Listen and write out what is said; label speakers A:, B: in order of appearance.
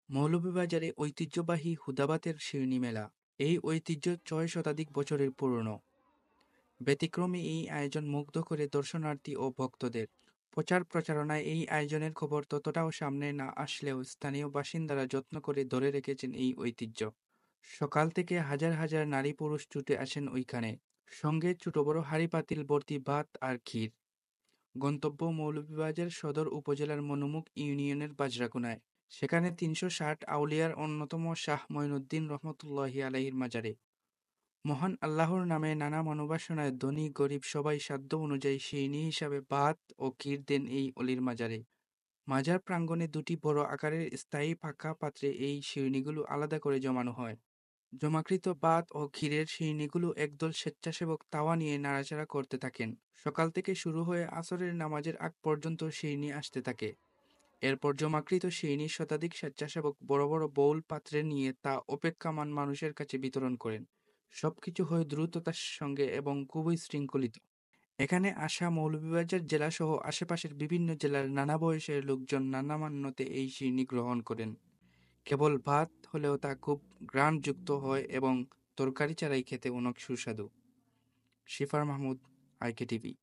A: মৌলভীবাজারে ঐতিহ্যবাহী হুদাবাতের শিরনি মেলা। এই ঐতিহ্য ৬ শতাধিক বছরের পুরনো। ব্যতিক্রমী এই আয়োজন মুগ্ধ করে দর্শনার্থী ও ভক্তদের। প্রচার প্রচারণায় এই আয়োজনের খবর ততটাও সামনে না আসলেও স্থানীয় বাসিন্দারা যত্ন করে ধরে রেখেছেন এই ঐতিহ্য। সকাল থেকে হাজার হাজার নারী পুরুষ ছুটে আসেন ওইখানে, সঙ্গে ছোট বড় হাঁড়ি পাতিল ভর্তি ভাত আর ক্ষীর। গন্তব্য মৌলভীবাজার সদর উপজেলার মনুমুখ ইউনিয়নের বাজরাকুনায়। সেখানে ৩৬০ আউলিয়ার অন্যতম শাহ মঈনুদ্দিন রহমতুল্লাহি আলাইহির মাজারে। মহান আল্লাহর নামে নানা মনোবাসনায় ধনী গরিব সবাই সাধ্য অনুযায়ী সিরনি হিসাবে ভাত ও ক্ষীর দেন এই অলির মাজারে। মাজার প্রাঙ্গণে দুটি বড় আকারের স্থায়ী পাকা পাত্রে এই সিরনিগুলো আলাদা করে জমানো হয়। জমাকৃত ভাত ও ক্ষীরের সিরনিগুলো একদল স্বেচ্ছাসেবক তাওয়া নিয়ে নাড়াচাড়া করতে থাকেন। সকাল থেকে শুরু হয়ে আসরের নামাজের আগ পর্যন্ত সিরনি আসতে থাকে। এরপর জমাকৃত সিরনি শতাধিক স্বেচ্ছাসেবক বড় বড় বাউল পাত্রে নিয়ে তা অপেক্ষমাণ মানুষের কাছে বিতরণ করেন। সবকিছু হয় দ্রুততার সঙ্গে এবং খুবই শৃঙ্খলিত। এখানে আসা মৌলভীবাজার জেলাসহ আশেপাশের বিভিন্ন জেলার নানা বয়সের লোকজন নানা মান্যতে এই সিরনি গ্রহণ করেন। কেবল ভাত হলেও তা খুব ঘ্রাণযুক্ত হয় এবং তরকারি ছাড়াই খেতে অনেক সুস্বাদু। শিফার মাহমুদ, আইকে টিভি।